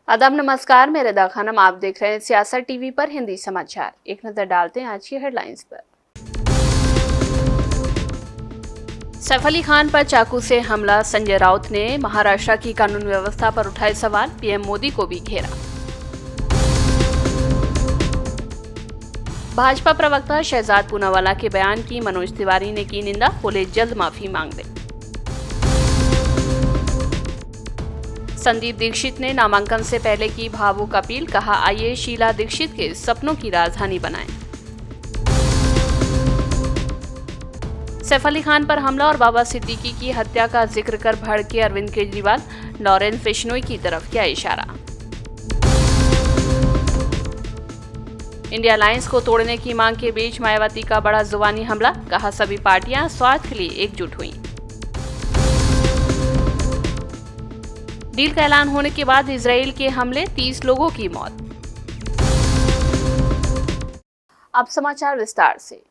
आदाब नमस्कार, मैं रदा खानम। आप देख रहे हैं सियासत टीवी पर हिंदी समाचार। एक नजर डालते हैं आज की हेडलाइंस पर। सैफ अली खान पर चाकू से हमला, संजय राउत ने महाराष्ट्र की कानून व्यवस्था पर उठाए सवाल, पीएम मोदी को भी घेरा। भाजपा प्रवक्ता शहजाद पूनावाला के बयान की मनोज तिवारी ने की निंदा, बोले जल्द माफी मांग ले। संदीप दीक्षित ने नामांकन से पहले की भावुक अपील, कहा आइए शीला दीक्षित के सपनों की राजधानी बनाएं। सैफ अली खान पर हमला और बाबा सिद्दीकी की हत्या का जिक्र कर भड़के अरविंद केजरीवाल, लॉरेंस बिश्नोई की तरफ किया इशारा। इंडिया अलायंस को तोड़ने की मांग के बीच मायावती का बड़ा जुबानी हमला, कहा सभी पार्टियां स्वार्थ के लिए एकजुट हुई। डील का ऐलान होने के बाद इजराइल के हमले, 30 लोगों की मौत। अब समाचार विस्तार से।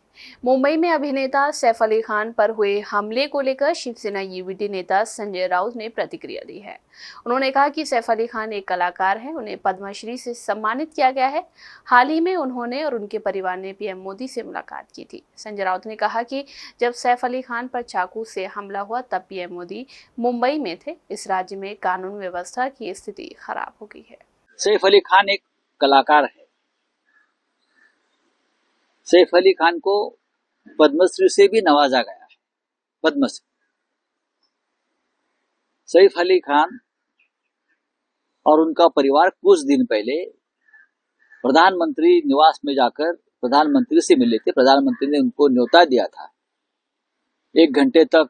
मुंबई में अभिनेता सैफ अली खान पर हुए हमले को लेकर शिवसेना यूवीडी नेता संजय राउत ने प्रतिक्रिया दी है। उन्होंने कहा कि सैफ अली खान एक कलाकार हैं, उन्हें पद्मश्री से सम्मानित किया गया है। हाल ही में उन्होंने और उनके परिवार ने पीएम मोदी से मुलाकात की थी। संजय राउत ने कहा कि जब सैफ अली खान पर चाकू से हमला हुआ तब पीएम मोदी मुंबई में थे। इस राज्य में कानून व्यवस्था की स्थिति खराब हो गई है। सैफ अली खान एक कलाकार है। सैफ अली खान को पद्मश्री से भी नवाजा गया है, पद्मश्री। सैफ अली खान और उनका परिवार कुछ दिन पहले प्रधानमंत्री निवास में जाकर प्रधानमंत्री से मिले थे। प्रधानमंत्री ने उनको न्योता दिया था। 1 घंटे तक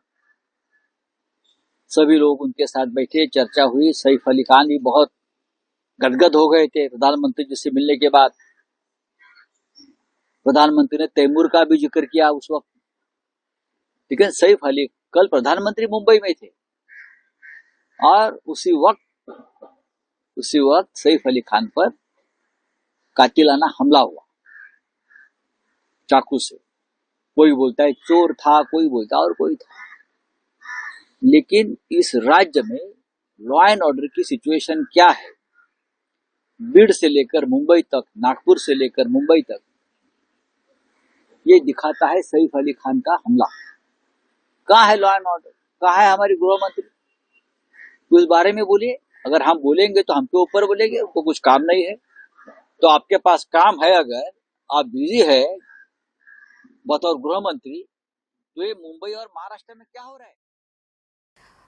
सभी लोग उनके साथ बैठे, चर्चा हुई। सैफ अली खान भी बहुत गदगद हो गए थे प्रधानमंत्री जी से मिलने के बाद। प्रधानमंत्री ने तैमूर का भी जिक्र किया उस वक्त। लेकिन सैफ अली कल प्रधानमंत्री मुंबई में थे और उसी वक्त सैफ अली खान पर कातिलाना हमला हुआ चाकू से। कोई बोलता है चोर था, कोई बोलता और कोई था। लेकिन इस राज्य में लॉ एंड ऑर्डर की सिचुएशन क्या है, बीड़ से लेकर मुंबई तक, नागपुर से लेकर मुंबई तक, ये दिखाता है सैफ अली खान का हमला। कहाँ है लॉ एंड ऑर्डर, कहाँ है हमारी गृह मंत्री? उस बारे में बोलिए। अगर हम बोलेंगे तो हमके ऊपर बोलेंगे, उनको कुछ काम नहीं है। तो आपके पास काम है, अगर आप बिजी है बतौर गृह मंत्री, तो ये मुंबई और महाराष्ट्र में क्या हो रहा है?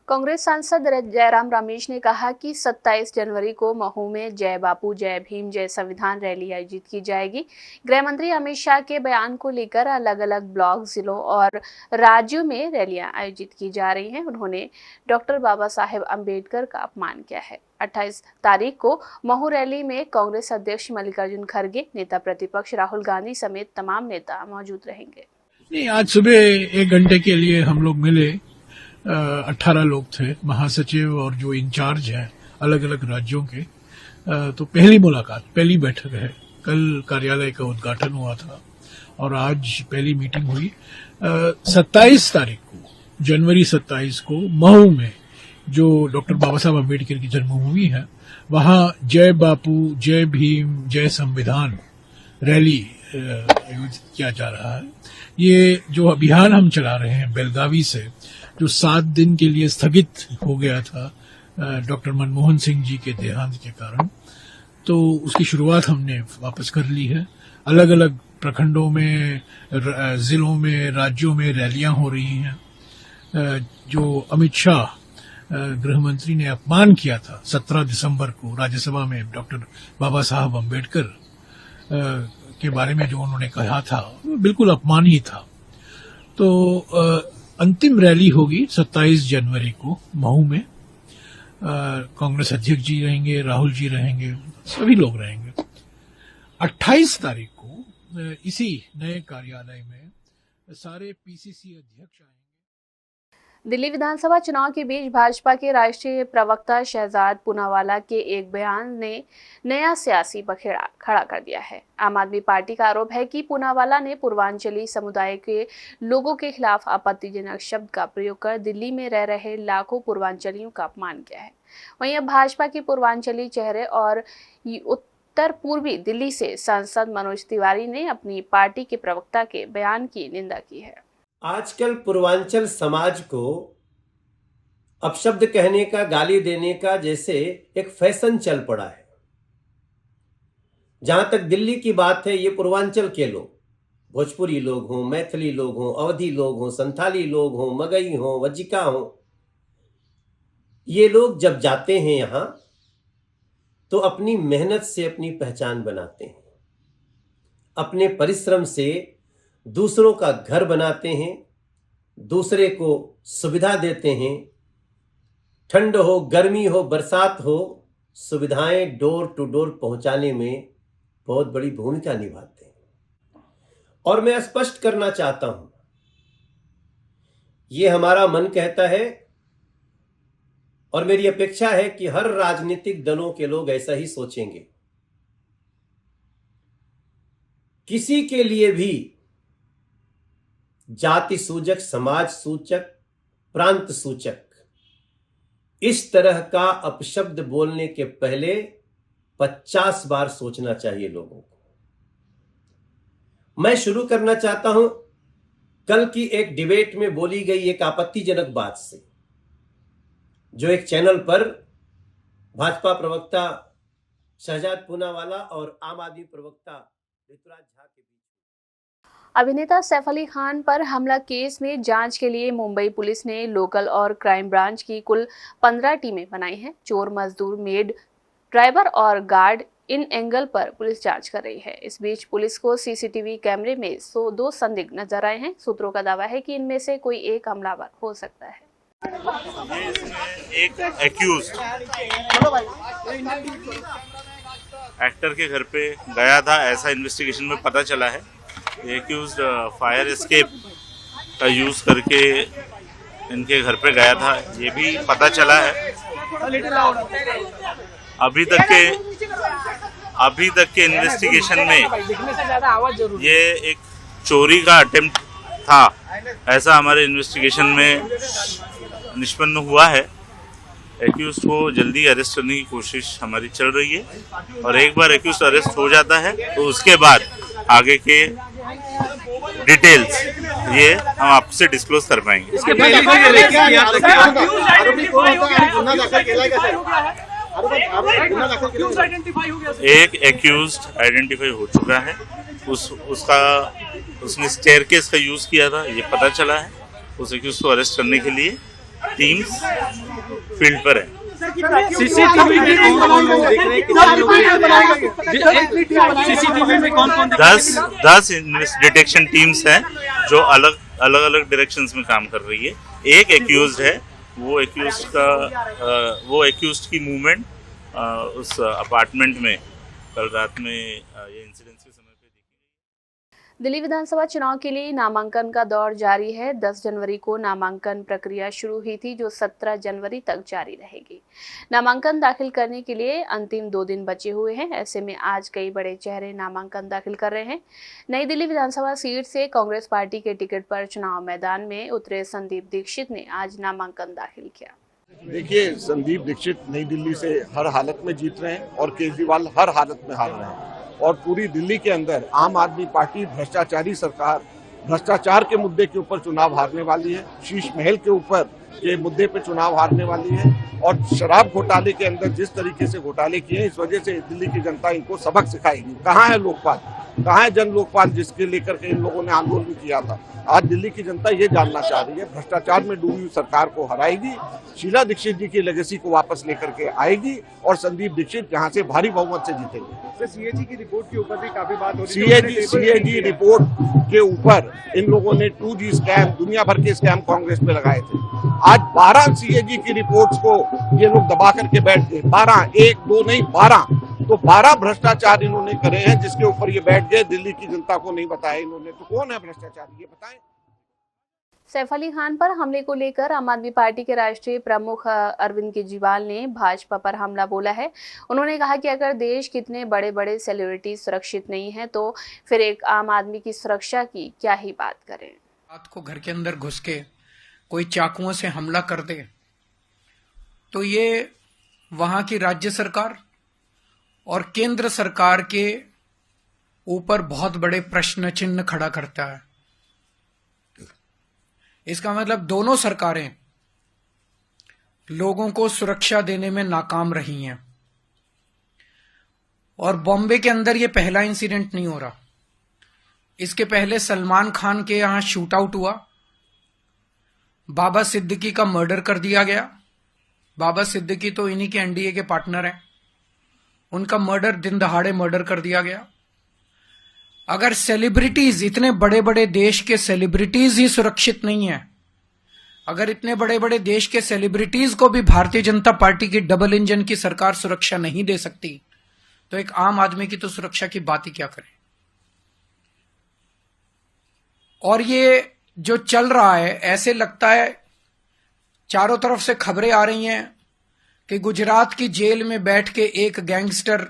कांग्रेस सांसद जयराम रमेश ने कहा कि 27 जनवरी को महू में जय बापू जय भीम जय संविधान रैली आयोजित की जाएगी। गृह मंत्री अमित शाह के बयान को लेकर अलग अलग ब्लॉक, जिलों और राज्यों में रैलियां आयोजित की जा रही हैं। उन्होंने डॉक्टर बाबा साहेब अम्बेडकर का अपमान किया है। 28 तारीख को महू रैली में कांग्रेस अध्यक्ष मल्लिकार्जुन खड़गे, नेता प्रतिपक्ष राहुल गांधी समेत तमाम नेता मौजूद रहेंगे। नहीं, आज सुबह 1 घंटे के लिए हम लोग मिले। 18 लोग थे, महासचिव और जो इंचार्ज हैं अलग अलग राज्यों के। तो पहली मुलाकात, पहली बैठक है। कल कार्यालय का उद्घाटन हुआ था और आज पहली मीटिंग हुई। 27 तारीख को, जनवरी 27 को महू में जो डॉक्टर बाबा साहब अम्बेडकर की जन्मभूमि है, वहां जय बापू जय भीम जय संविधान रैली आयोजित किया जा रहा है। ये जो अभियान हम चला रहे हैं बेलगावी से, जो 7 दिन के लिए स्थगित हो गया था डॉक्टर मनमोहन सिंह जी के देहांत के कारण, तो उसकी शुरुआत हमने वापस कर ली है। अलग अलग प्रखंडों में, जिलों में, राज्यों में रैलियां हो रही हैं। जो अमित शाह गृह मंत्री ने अपमान किया था 17 दिसंबर को राज्यसभा में डॉक्टर बाबा साहब अम्बेडकर के बारे में जो उन्होंने कहा था, वो बिल्कुल अपमान ही था। तो अंतिम रैली होगी 27 जनवरी को महू में। कांग्रेस अध्यक्ष जी रहेंगे, राहुल जी रहेंगे, सभी लोग रहेंगे। 28 तारीख को इसी नए कार्यालय में सारे पीसीसी अध्यक्ष आएंगे। दिल्ली विधानसभा चुनाव के बीच भाजपा के राष्ट्रीय प्रवक्ता शहजाद पूनावाला के एक बयान ने नया सियासी बखेड़ा खड़ा कर दिया है। आम आदमी पार्टी का आरोप है कि पूनावाला ने पूर्वांचली समुदाय के लोगों के खिलाफ आपत्तिजनक शब्द का प्रयोग कर दिल्ली में रह रहे लाखों पूर्वांचलियों का अपमान किया है। वहीं अब भाजपा के पूर्वांचली चेहरे और उत्तर पूर्वी दिल्ली से सांसद मनोज तिवारी ने अपनी पार्टी के प्रवक्ता के बयान की निंदा की है। आजकल पूर्वांचल समाज को अपशब्द कहने का, गाली देने का जैसे एक फैशन चल पड़ा है। जहां तक दिल्ली की बात है, ये पूर्वांचल के लोग, भोजपुरी लोग हों, मैथिली लोग हों, अवधी लोग हों, संथाली लोग हों, मगई हों, वज्जिका हों, ये लोग जब जाते हैं यहां तो अपनी मेहनत से अपनी पहचान बनाते हैं, अपने परिश्रम से दूसरों का घर बनाते हैं, दूसरे को सुविधा देते हैं। ठंड हो, गर्मी हो, बरसात हो, सुविधाएं डोर टू डोर पहुंचाने में बहुत बड़ी भूमिका निभाते हैं। और मैं स्पष्ट करना चाहता हूं, ये हमारा मन कहता है और मेरी अपेक्षा है कि हर राजनीतिक दलों के लोग ऐसा ही सोचेंगे। किसी के लिए भी जाति सूचक, समाज सूचक, प्रांत सूचक इस तरह का अपशब्द बोलने के पहले 50 बार सोचना चाहिए लोगों को। मैं शुरू करना चाहता हूं कल की एक डिबेट में बोली गई एक आपत्तिजनक बात से, जो एक चैनल पर भाजपा प्रवक्ता शहजाद पूनावाला और आम आदमी प्रवक्ता ऋतुराज झा के बीच। अभिनेता सैफ अली खान पर हमला केस में जांच के लिए मुंबई पुलिस ने लोकल और क्राइम ब्रांच की कुल 15 टीमें बनाई हैं। चोर, मजदूर, मेड, ड्राइवर और गार्ड इन एंगल पर पुलिस जांच कर रही है। इस बीच पुलिस को सीसीटीवी कैमरे में 2 संदिग्ध नजर आए हैं। सूत्रों का दावा है कि इनमें से कोई एक हमलावर हो सकता है। ये इसमें एक एक्यूज्ड एक्टर के घर पे गया था, ऐसा इन्वेस्टिगेशन में पता चला है। एक्यूज्ड फायर एस्केप का यूज करके इनके घर पे गया था, ये भी पता चला है। अभी तक के इन्वेस्टिगेशन में ये एक चोरी का अटेम्प्ट था, ऐसा हमारे इन्वेस्टिगेशन में निष्पन्न हुआ है। एक्यूज्ड को जल्दी अरेस्ट करने की कोशिश हमारी चल रही है और एक बार एक्यूज्ड अरेस्ट हो जाता है तो उसके बाद आगे के डिटेल्स ये हम आपसे डिस्क्लोज कर पाएंगे। इसके पहले एक एक्यूज्ड आइडेंटिफाई हो चुका है, उसने स्टेयरकेस का यूज किया था, ये पता चला है। उस एक्यूज्ड को अरेस्ट करने के लिए टीम्स फील्ड पर है। सीसीटीवी में कौन 10 डिटेक्शन टीम्स हैं जो अलग अलग डायरेक्शंस में काम कर रही है। एक एक्यूज्ड है, वो एक्यूज्ड की मूवमेंट उस अपार्टमेंट में कल रात में ये इंसिडेंस के समय पे देखी। दिल्ली विधानसभा चुनाव के लिए नामांकन का दौर जारी है। 10 जनवरी को नामांकन प्रक्रिया शुरू हुई थी, जो 17 जनवरी तक जारी रहेगी। नामांकन दाखिल करने के लिए अंतिम 2 दिन बचे हुए हैं। ऐसे में आज कई बड़े चेहरे नामांकन दाखिल कर रहे हैं। नई दिल्ली विधानसभा सीट से कांग्रेस पार्टी के टिकट पर चुनाव मैदान में उतरे संदीप दीक्षित ने आज नामांकन दाखिल किया। देखिए, संदीप दीक्षित नई दिल्ली से हर हालत में जीत रहे हैं और केजरीवाल हर हालत में हार रहे हैं और पूरी दिल्ली के अंदर आम आदमी पार्टी भ्रष्टाचारी सरकार, भ्रष्टाचार के मुद्दे के ऊपर चुनाव हारने वाली है। शीश महल के ऊपर के मुद्दे पे चुनाव हारने वाली है और शराब घोटाले के अंदर जिस तरीके से घोटाले किए, इस वजह से दिल्ली की जनता इनको सबक सिखाएगी। कहाँ है लोकपाल, कहाँ है जन लोकपाल, जिसके लेकर के इन लोगों ने आंदोलन किया था। आज दिल्ली की जनता ये जानना चाह रही है, भ्रष्टाचार में डूबी हुई सरकार को हराएगी, शीला दीक्षित जी की लेगेसी को वापस लेकर के आएगी और संदीप दीक्षित यहाँ से भारी बहुमत से जीतेंगे। सीएजी की रिपोर्ट के ऊपर भी काफी बात हो रही है। सीएजी रिपोर्ट के ऊपर इन लोगों ने 2G स्कैम, दुनिया भर के स्कैम कांग्रेस पे लगाए थे। आज 12 सीएजी की रिपोर्ट्स को ये लोग दबा करके बैठ गए। 12, 1, 2 नहीं 12, तो 12 भ्रष्टाचार इन्होंने करे हैं, जिसके ऊपर ये बैठ गए। दिल्ली की जनता को नहीं बताया इन्होंने, तो कौन है भ्रष्टाचारी, ये बताएं। सैफ अली खान पर हमले को लेकर आम आदमी पार्टी के राष्ट्रीय प्रमुख अरविंद केजरीवाल ने भाजपा पर हमला बोला है। उन्होंने कहा कि अगर देश कितने बड़े बड़े सेलिब्रिटी सुरक्षित नहीं है तो फिर एक आम आदमी की सुरक्षा की क्या ही बात करें। रात को घर के अंदर घुस के कोई चाकुओं से हमला कर दे तो ये वहां की राज्य सरकार और केंद्र सरकार के ऊपर बहुत बड़े प्रश्न चिन्ह खड़ा करता है। इसका मतलब दोनों सरकारें लोगों को सुरक्षा देने में नाकाम रही हैं। और बॉम्बे के अंदर यह पहला इंसिडेंट नहीं हो रहा। इसके पहले सलमान खान के यहां शूट आउट हुआ, बाबा सिद्दीकी का मर्डर कर दिया गया। बाबा सिद्दीकी तो इन्हीं के एनडीए के पार्टनर हैं, उनका मर्डर दिन दहाड़े मर्डर कर दिया गया। अगर सेलिब्रिटीज, इतने बड़े बड़े देश के सेलिब्रिटीज ही सुरक्षित नहीं है, अगर इतने बड़े बड़े देश के सेलिब्रिटीज को भी भारतीय जनता पार्टी की डबल इंजन की सरकार सुरक्षा नहीं दे सकती तो एक आम आदमी की तो सुरक्षा की बात ही क्या करें। और ये जो चल रहा है, ऐसे लगता है चारों तरफ से खबरें आ रही हैं कि गुजरात की जेल में बैठ के एक गैंगस्टर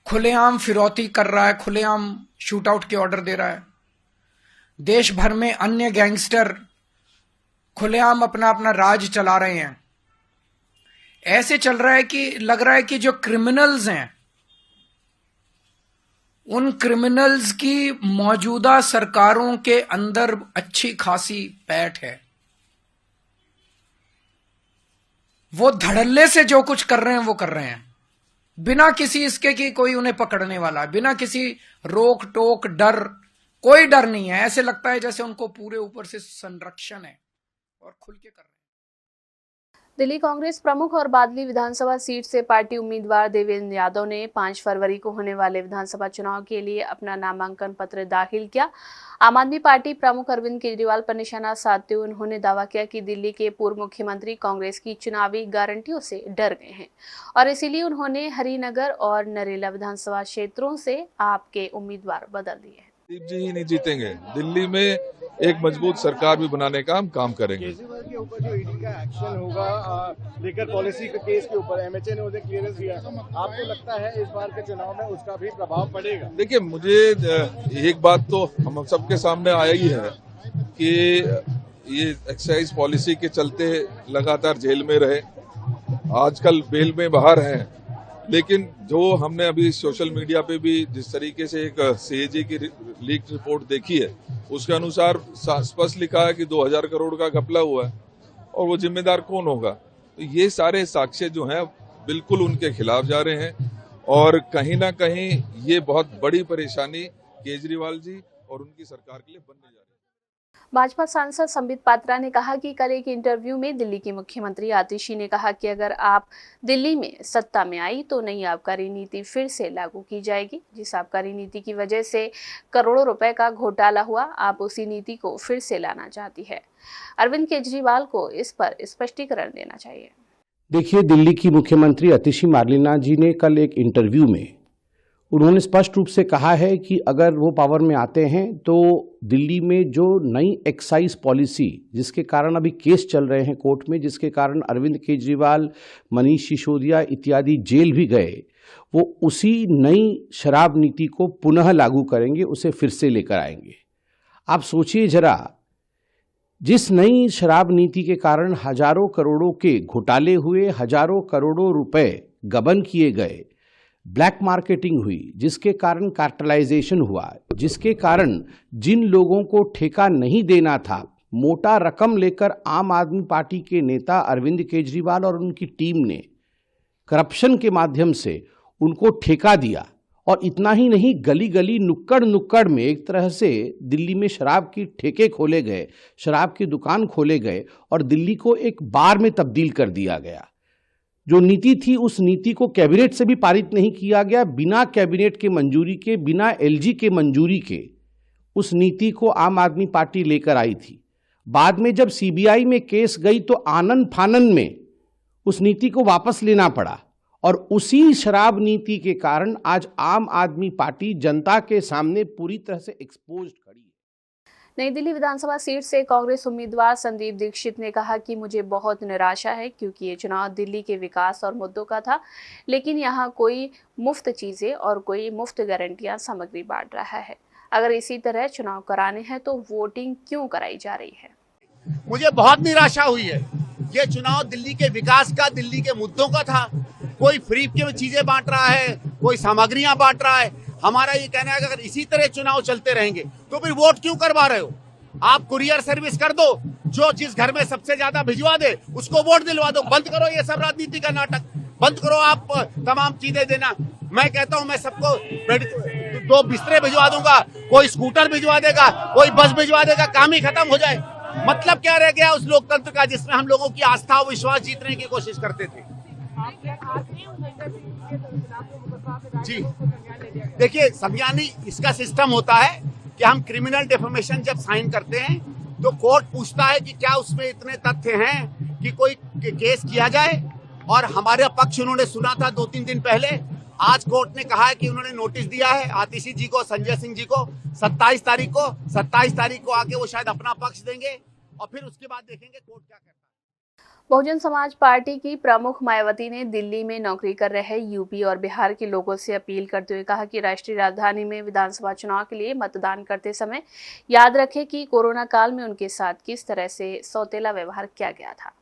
खुलेआम फिरौती कर रहा है, खुलेआम शूट आउट के ऑर्डर दे रहा है। देश भर में अन्य गैंगस्टर खुलेआम अपना अपना राज चला रहे हैं। ऐसे चल रहा है कि लग रहा है कि जो क्रिमिनल्स हैं, उन क्रिमिनल्स की मौजूदा सरकारों के अंदर अच्छी खासी पैठ है। वो धड़ल्ले से जो कुछ कर रहे हैं वो कर रहे हैं, बिना किसी इसके कि कोई उन्हें पकड़ने वाला, बिना किसी रोक टोक डर, कोई डर नहीं है। ऐसे लगता है जैसे उनको पूरे ऊपर से संरक्षण है और खुल के कर रहे हैं। दिल्ली कांग्रेस प्रमुख और बादली विधानसभा सीट से पार्टी उम्मीदवार देवेंद्र यादव ने 5 फरवरी को होने वाले विधानसभा चुनाव के लिए अपना नामांकन पत्र दाखिल किया। आम आदमी पार्टी प्रमुख अरविंद केजरीवाल पर निशाना साधते हुए उन्होंने दावा किया कि दिल्ली के पूर्व मुख्यमंत्री कांग्रेस की चुनावी गारंटियों से डर गए हैं और इसीलिए उन्होंने हरिनगर और नरेला विधानसभा क्षेत्रों से आपके उम्मीदवार बदल दिए हैं। दीप जी ही नहीं जीतेंगे, दिल्ली में एक मजबूत सरकार भी बनाने का हम काम करेंगे। केजरीवाल के ऊपर जो ईडी का एक्शन होगा लेकर पॉलिसी के केस के ऊपर एमएचए ने उन्हें क्लियरेंस दिया, आपको लगता है इस बार के चुनाव में उसका भी प्रभाव पड़ेगा? देखिए, मुझे एक बात तो हम सबके सामने आया ही है कि ये एक्साइज पॉलिसी के चलते लगातार जेल में रहे, आजकल बेल में बाहर हैं। लेकिन जो हमने अभी सोशल मीडिया पे भी जिस तरीके से एक सीएजी की लीक रिपोर्ट देखी है, उसके अनुसार स्पष्ट लिखा है कि 2000 करोड़ का घपला हुआ है और वो जिम्मेदार कौन होगा। तो ये सारे साक्ष्य जो हैं बिल्कुल उनके खिलाफ जा रहे हैं और कहीं ना कहीं ये बहुत बड़ी परेशानी केजरीवाल जी और उनकी सरकार के लिए बनने जा रही है। भाजपा सांसद संबित पात्रा ने कहा कि कल एक इंटरव्यू में दिल्ली की मुख्यमंत्री आतिशी ने कहा कि अगर आप दिल्ली में सत्ता में आई तो नई आबकारी नीति फिर से लागू की जाएगी। जिस आबकारी नीति की वजह से करोड़ों रुपए का घोटाला हुआ, आप उसी नीति को फिर से लाना चाहती है। अरविंद केजरीवाल को इस पर स्पष्टीकरण देना चाहिए। देखिए, दिल्ली की मुख्यमंत्री आतिशी मार्लेना जी ने कल एक इंटरव्यू में उन्होंने स्पष्ट रूप से कहा है कि अगर वो पावर में आते हैं तो दिल्ली में जो नई एक्साइज पॉलिसी, जिसके कारण अभी केस चल रहे हैं कोर्ट में, जिसके कारण अरविंद केजरीवाल, मनीष सिसोदिया इत्यादि जेल भी गए, वो उसी नई शराब नीति को पुनः लागू करेंगे, उसे फिर से लेकर आएंगे। आप सोचिए जरा, जिस नई शराब नीति के कारण हजारों करोड़ों के घोटाले हुए, हजारों करोड़ों रुपए गबन किए गए, ब्लैक मार्केटिंग हुई, जिसके कारण कार्टेलाइजेशन हुआ, जिसके कारण जिन लोगों को ठेका नहीं देना था, मोटा रकम लेकर आम आदमी पार्टी के नेता अरविंद केजरीवाल और उनकी टीम ने करप्शन के माध्यम से उनको ठेका दिया। और इतना ही नहीं, गली गली नुक्कड़ नुक्कड़ में एक तरह से दिल्ली में शराब की ठेके खोले गए, शराब की दुकान खोले गए और दिल्ली को एक बार में तब्दील कर दिया गया। जो नीति थी, उस नीति को कैबिनेट से भी पारित नहीं किया गया। बिना कैबिनेट के मंजूरी के, बिना एलजी के मंजूरी के उस नीति को आम आदमी पार्टी लेकर आई थी। बाद में जब सीबीआई में केस गई तो आनन फानन में उस नीति को वापस लेना पड़ा और उसी शराब नीति के कारण आज आम आदमी पार्टी जनता के सामने पूरी तरह से एक्सपोज्ड खड़ी है। नई दिल्ली विधानसभा सीट से कांग्रेस उम्मीदवार संदीप दीक्षित ने कहा कि मुझे बहुत निराशा है क्योंकि ये चुनाव दिल्ली के विकास और मुद्दों का था, लेकिन यहाँ कोई मुफ्त चीजें और कोई मुफ्त गारंटियां सामग्री बांट रहा है। अगर इसी तरह चुनाव कराने हैं तो वोटिंग क्यों कराई जा रही है? मुझे बहुत निराशा हुई है। ये चुनाव दिल्ली के विकास का, दिल्ली के मुद्दों का था। कोई फ्री में चीजें बांट रहा है, कोई सामग्रियां बांट रहा है। हमारा ये कहना है कि अगर इसी तरह चुनाव चलते रहेंगे तो फिर वोट क्यों करवा रहे हो? आप कुरियर सर्विस कर दो, जो जिस घर में सबसे ज्यादा भिजवा दे उसको वोट दिलवा दो। बंद करो ये सब राजनीति का नाटक, बंद करो आप तमाम चीजें देना। मैं कहता हूं मैं सबको 2 बिस्तरे भिजवा दूंगा, कोई स्कूटर भिजवा देगा, कोई बस भिजवा देगा, काम ही खत्म हो जाए। मतलब क्या रह गया उस लोकतंत्र का जिसमें हम लोगों की आस्था और विश्वास जीतने की कोशिश करते थे? जी देखिए, संज्ञान इसका सिस्टम होता है कि हम क्रिमिनल डिफेमेशन जब साइन करते हैं तो कोर्ट पूछता है कि क्या उसमें इतने तथ्य हैं कि कोई केस किया जाए, और हमारे पक्ष उन्होंने सुना था 2-3 दिन पहले। आज कोर्ट ने कहा है कि उन्होंने नोटिस दिया है आतिशी जी को, संजय सिंह जी को 27 तारीख को आके वो शायद अपना पक्ष देंगे और फिर उसके बाद देखेंगे कोर्ट क्या करता है। बहुजन समाज पार्टी की प्रमुख मायावती ने दिल्ली में नौकरी कर रहे यूपी और बिहार के लोगों से अपील करते हुए कहा कि राष्ट्रीय राजधानी में विधानसभा चुनाव के लिए मतदान करते समय याद रखें कि कोरोना काल में उनके साथ किस तरह से सौतेला व्यवहार किया गया था।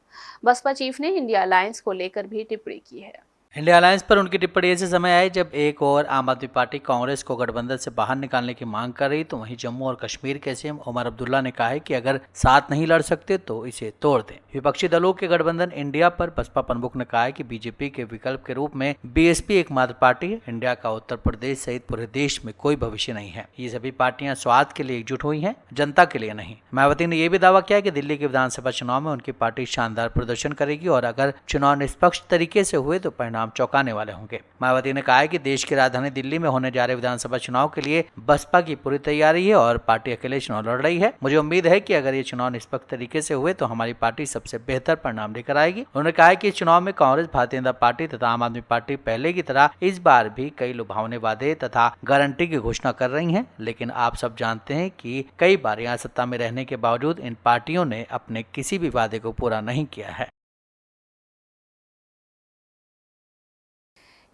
बसपा चीफ ने इंडिया अलायंस को लेकर भी टिप्पणी की है। इंडिया अलायंस पर उनकी टिप्पणी ऐसे समय आई जब एक और आम आदमी पार्टी कांग्रेस को गठबंधन से बाहर निकालने की मांग कर रही, तो वहीं जम्मू और कश्मीर के सीएम उमर अब्दुल्ला ने कहा है कि अगर साथ नहीं लड़ सकते तो इसे तोड़ दें। विपक्षी दलों के गठबंधन इंडिया पर बसपा प्रमुख ने कहा है कि बीजेपी के विकल्प के रूप में बीएसपी एकमात्र पार्टी है। इंडिया का उत्तर प्रदेश सहित पूरे देश में कोई भविष्य नहीं है। ये सभी पार्टियां स्वार्थ के लिए एकजुट हुई हैं, जनता के लिए नहीं। मायावती ने यह भी दावा किया कि दिल्ली के विधानसभा चुनाव में उनकी पार्टी शानदार प्रदर्शन करेगी और अगर चुनाव निष्पक्ष तरीके से हुए तो परिणाम चौंकाने वाले होंगे। मायावती ने कहा है कि देश की राजधानी दिल्ली में होने जा रहे विधानसभा चुनाव के लिए बसपा की पूरी तैयारी है और पार्टी अकेले चुनाव लड़ रही है। मुझे उम्मीद है कि अगर ये चुनाव निष्पक्ष तरीके से हुए तो हमारी पार्टी सबसे बेहतर परिणाम लेकर आएगी। उन्होंने कहा है कि इस चुनाव में कांग्रेस, भारतीय जनता पार्टी तथा आम आदमी पार्टी पहले की तरह इस बार भी कई लुभावने वादे तथा गारंटी की घोषणा कर रही है, लेकिन आप सब जानते हैं कि कई बार यहाँ सत्ता में रहने के बावजूद इन पार्टियों ने अपने किसी भी वादे को पूरा नहीं किया है।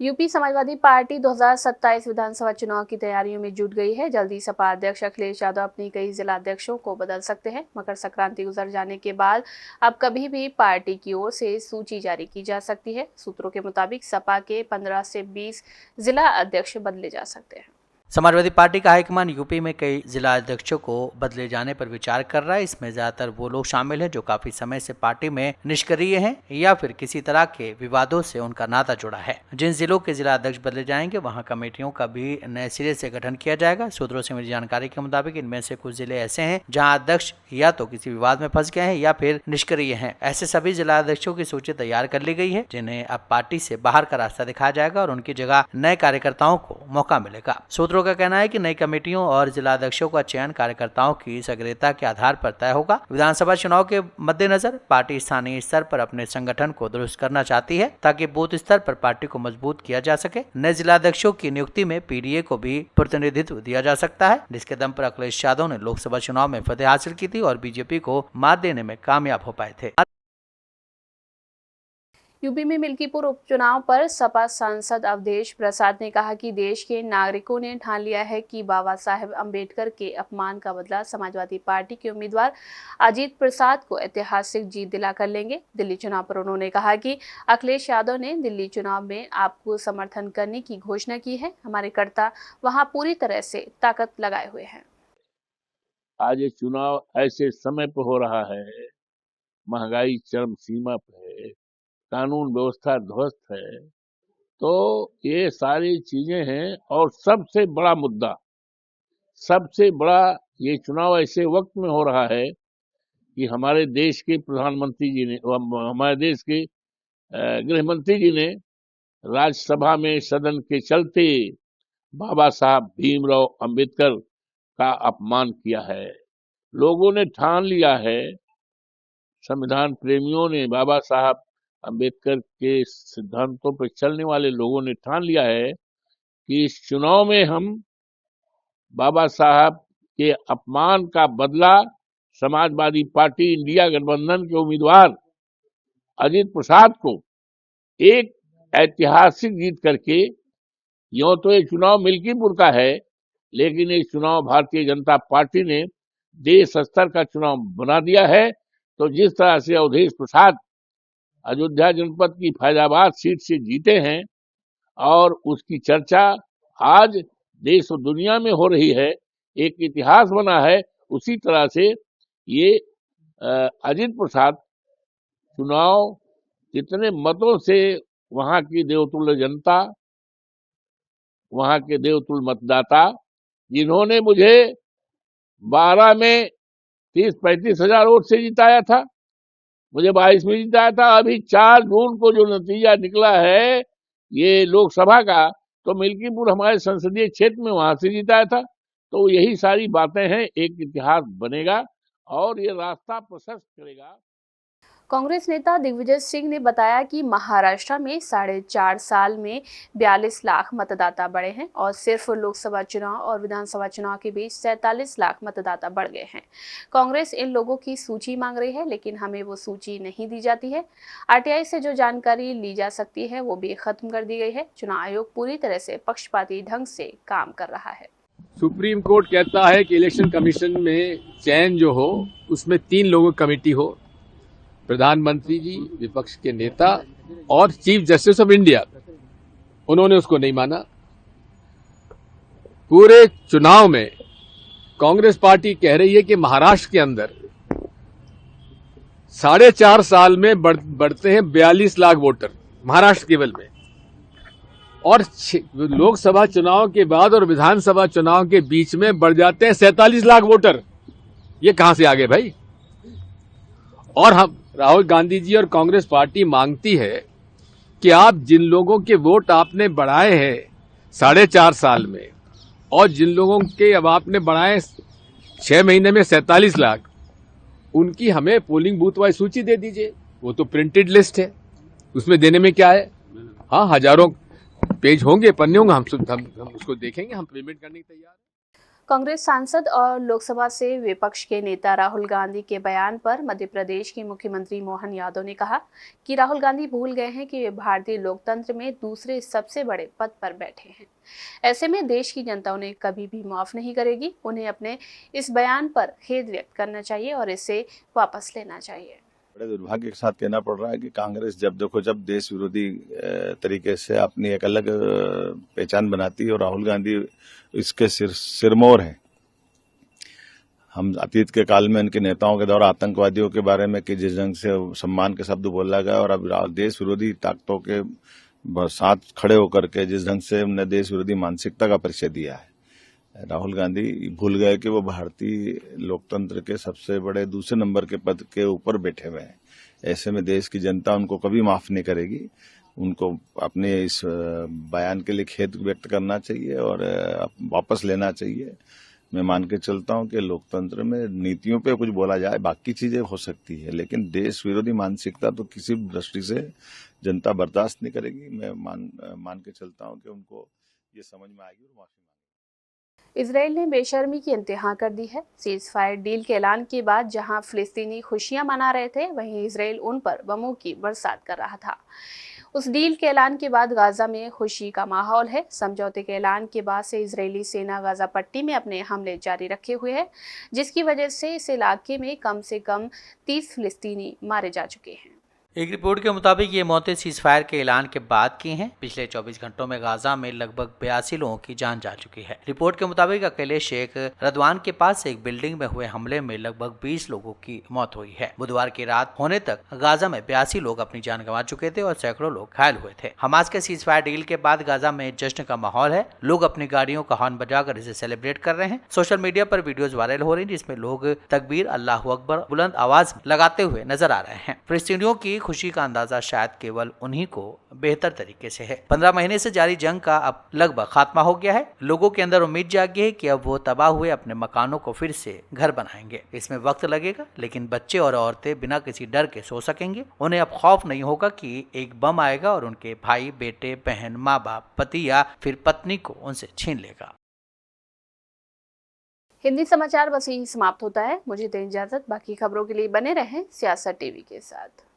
यूपी समाजवादी पार्टी 2027 विधानसभा चुनाव की तैयारियों में जुट गई है। जल्दी सपा अध्यक्ष अखिलेश यादव अपनी कई जिला अध्यक्षों को बदल सकते हैं। मकर संक्रांति गुजर जाने के बाद अब कभी भी पार्टी की ओर से सूची जारी की जा सकती है। सूत्रों के मुताबिक सपा के 15 से 20 जिला अध्यक्ष बदले जा सकते हैं। समाजवादी पार्टी का हाईकमान यूपी में कई जिला अध्यक्षों को बदले जाने पर विचार कर रहा है। इसमें ज्यादातर वो लोग शामिल हैं जो काफी समय से पार्टी में निष्क्रिय हैं या फिर किसी तरह के विवादों से उनका नाता जुड़ा है। जिन जिलों के जिला अध्यक्ष बदले जाएंगे वहां कमेटियों का भी नए सिरे से गठन किया जाएगा। सूत्रों से मिली जानकारी के मुताबिक इनमें से कुछ जिले ऐसे हैं जहाँ अध्यक्ष या तो किसी विवाद में फंस गए हैं या फिर निष्क्रिय हैं। ऐसे सभी जिला अध्यक्षों की सूची तैयार कर ली गई है, जिन्हें अब पार्टी से बाहर का रास्ता दिखाया जाएगा और उनकी जगह नए कार्यकर्ताओं को मौका मिलेगा। सूत्रों का कहना है कि नई कमेटियों और जिला अध्यक्षों का चयन कार्यकर्ताओं की सक्रियता के आधार पर तय होगा। विधानसभा चुनाव के मद्देनजर पार्टी स्थानीय स्तर पर अपने संगठन को दुरुस्त करना चाहती है ताकि बूथ स्तर पर पार्टी को मजबूत किया जा सके। नए जिला अध्यक्षों की नियुक्ति में पीडीए को भी प्रतिनिधित्व दिया जा सकता है, जिसके दम पर अखिलेश यादव ने लोकसभा चुनाव में फतेह हासिल की थी और बीजेपी को मात देने में कामयाब हो पाए थे। यूपी में मिल्कीपुर उपचुनाव पर सपा सांसद अवधेश प्रसाद ने कहा कि देश के नागरिकों ने ठान लिया है कि बाबा साहेब अंबेडकर के अपमान का बदला समाजवादी पार्टी के उम्मीदवार अजीत प्रसाद को ऐतिहासिक जीत दिलाकर लेंगे। दिल्ली चुनाव पर उन्होंने कहा कि अखिलेश यादव ने दिल्ली चुनाव में आपको समर्थन करने की घोषणा की है। हमारे कर्ता वहां पूरी तरह से ताकत लगाए हुए हैं। आज ये चुनाव ऐसे समय पर हो रहा है, महंगाई चरम सीमा पर है, कानून व्यवस्था ध्वस्त है, तो ये सारी चीजें हैं। और सबसे बड़ा मुद्दा, सबसे बड़ा ये चुनाव ऐसे वक्त में हो रहा है कि हमारे देश के प्रधानमंत्री जी ने, हमारे देश के गृह मंत्री जी ने राज्यसभा में सदन के चलते बाबा साहब भीमराव अंबेडकर का अपमान किया है। लोगों ने ठान लिया है, संविधान प्रेमियों ने, बाबा साहब अंबेडकर के सिद्धांतों पर चलने वाले लोगों ने ठान लिया है कि इस चुनाव में हम बाबा साहब के अपमान का बदला समाजवादी पार्टी इंडिया गठबंधन के उम्मीदवार अजित प्रसाद को एक ऐतिहासिक जीत करके, यूं तो ये चुनाव मिल्कीपुर का है, लेकिन ये चुनाव भारतीय जनता पार्टी ने देश स्तर का चुनाव बना दिया है। तो जिस तरह से अवधेश प्रसाद अयोध्या जनपद की फैजाबाद सीट से जीते हैं और उसकी चर्चा आज देश और दुनिया में हो रही है, एक इतिहास बना है, उसी तरह से ये अजित प्रसाद चुनाव इतने मतों से वहां की देवतुल्य जनता, वहां के देवतुल्य मतदाता, जिन्होंने मुझे 12 में 30-35 हजार वोट से जिताया था, मुझे 22 में जिताया था। अभी 4 जून को जो नतीजा निकला है ये लोकसभा का, तो मिल्कीपुर हमारे संसदीय क्षेत्र में वहां से जिताया था। तो यही सारी बातें हैं, एक इतिहास बनेगा और ये रास्ता प्रशस्त करेगा। कांग्रेस नेता दिग्विजय सिंह ने बताया कि महाराष्ट्र में 4.5 साल में 42 लाख मतदाता बढ़े हैं और सिर्फ लोकसभा चुनाव और विधानसभा चुनाव के बीच 47 लाख मतदाता बढ़ गए हैं। कांग्रेस इन लोगों की सूची मांग रही है, लेकिन हमें वो सूची नहीं दी जाती है। आरटीआई से जो जानकारी ली जा सकती है वो भी खत्म कर दी गई है। चुनाव आयोग पूरी तरह से पक्षपाती ढंग से काम कर रहा है। सुप्रीम कोर्ट कहता है कि इलेक्शन कमीशन में चयन जो हो उसमें 3 लोगों की कमेटी हो, प्रधानमंत्री जी, विपक्ष के नेता और चीफ जस्टिस ऑफ इंडिया। उन्होंने उसको नहीं माना। पूरे चुनाव में कांग्रेस पार्टी कह रही है कि महाराष्ट्र के अंदर 4.5 साल में बढ़ते हैं 42 लाख वोटर, महाराष्ट्र केवल में, और लोकसभा चुनाव के बाद और विधानसभा चुनाव के बीच में बढ़ जाते हैं 47 लाख वोटर। ये कहां से आ गए भाई? और हम राहुल गांधी जी और कांग्रेस पार्टी मांगती है कि आप जिन लोगों के वोट आपने बढ़ाए हैं 4.5 साल में और जिन लोगों के अब आपने बढ़ाए 6 महीने में 47 लाख, उनकी हमें पोलिंग बूथ वाइज सूची दे दीजिए। वो तो प्रिंटेड लिस्ट है, उसमें देने में क्या है? हाँ, हजारों पेज होंगे, पन्ने होंगे, हम उसको देखेंगे, हम पेमेंट करने के तैयार हैं। कांग्रेस सांसद और लोकसभा से विपक्ष के नेता राहुल गांधी के बयान पर मध्य प्रदेश के मुख्यमंत्री मोहन यादव ने कहा कि राहुल गांधी भूल गए हैं कि वे भारतीय लोकतंत्र में दूसरे सबसे बड़े पद पर बैठे हैं। ऐसे में देश की जनता उन्हें कभी भी माफ नहीं करेगी। उन्हें अपने इस बयान पर खेद व्यक्त करना चाहिए और इसे वापस लेना चाहिए। बड़े दुर्भाग्य के साथ कहना पड़ रहा है कि कांग्रेस जब देखो जब देश विरोधी तरीके से अपनी एक अलग पहचान बनाती है और राहुल गांधी इसके सिरमौर हैं। हम अतीत के काल में इनके नेताओं के द्वारा आतंकवादियों के बारे में कि जिस ढंग से सम्मान के शब्द बोला गया और अब देश विरोधी ताकतों के साथ खड़े होकर के जिस ढंग से उन्होंने देश विरोधी मानसिकता का परिचय दिया है, राहुल गांधी भूल गए कि वो भारतीय लोकतंत्र के सबसे बड़े दूसरे नंबर के पद के ऊपर बैठे हुए हैं। ऐसे में देश की जनता उनको कभी माफ नहीं करेगी। उनको अपने इस बयान के लिए खेद व्यक्त करना चाहिए और वापस लेना चाहिए। मैं मान के चलता हूं कि लोकतंत्र में नीतियों पे कुछ बोला जाए, बाकी चीजें हो सकती है, लेकिन देश विरोधी मानसिकता तो किसी दृष्टि से जनता बर्दाश्त नहीं करेगी। मैं मान के चलता हूं कि उनको ये समझ में आएगी और माफी। इजराइल ने बेशर्मी की इंतहा कर दी है। सीज फायर डील के ऐलान के बाद जहां फिलिस्तीनी खुशियां मना रहे थे, वहीं इजराइल उन पर बमों की बरसात कर रहा था। उस डील के ऐलान के बाद गाजा में खुशी का माहौल है। समझौते के ऐलान के बाद से इजरायली सेना गाजा पट्टी में अपने हमले जारी रखे हुए है, जिसकी वजह से इस इलाके में कम से कम 30 फिलिस्तीनी मारे जा चुके हैं। एक रिपोर्ट के मुताबिक ये मौतें सीज फायर के ऐलान के बाद की हैं। पिछले 24 घंटों में गाजा में लगभग 82 लोगों की जान जा चुकी है। रिपोर्ट के मुताबिक अकेले शेख रदवान के पास एक बिल्डिंग में हुए हमले में लगभग 20 लोगों की मौत हुई है। बुधवार की रात होने तक गाजा में 82 लोग अपनी जान गंवा चुके थे और सैकड़ों लोग घायल हुए थे। हमास के सीज फायर डील के बाद गाजा में जश्न का माहौल है। लोग अपनी गाड़ियों का हॉर्न बजाकर इसे सेलिब्रेट कर रहे हैं। सोशल मीडिया पर वीडियोज वायरल हो रही है जिसमें लोग तकबीर, अल्लाहू अकबर बुलंद आवाज लगाते हुए नजर आ रहे हैं। फिलिस्तीनियों की खुशी का अंदाजा शायद केवल उन्हीं को बेहतर तरीके से है। 15 महीने से जारी जंग का अब लगभग खात्मा हो गया है। लोगों के अंदर उम्मीद जागी है कि अब वो तबाह हुए अपने मकानों को फिर से घर बनाएंगे। इसमें वक्त लगेगा, लेकिन बच्चे और औरतें बिना किसी डर के सो सकेंगे। उन्हें अब खौफ नहीं होगा कि एक बम आएगा और उनके भाई, बेटे, बहन, माँ बाप, पति या फिर पत्नी को उनसे छीन लेगा। हिंदी समाचार बस यही समाप्त होता है। मुझे दें इजाजत। बाकी खबरों के लिए बने रहें सियासत टीवी के साथ।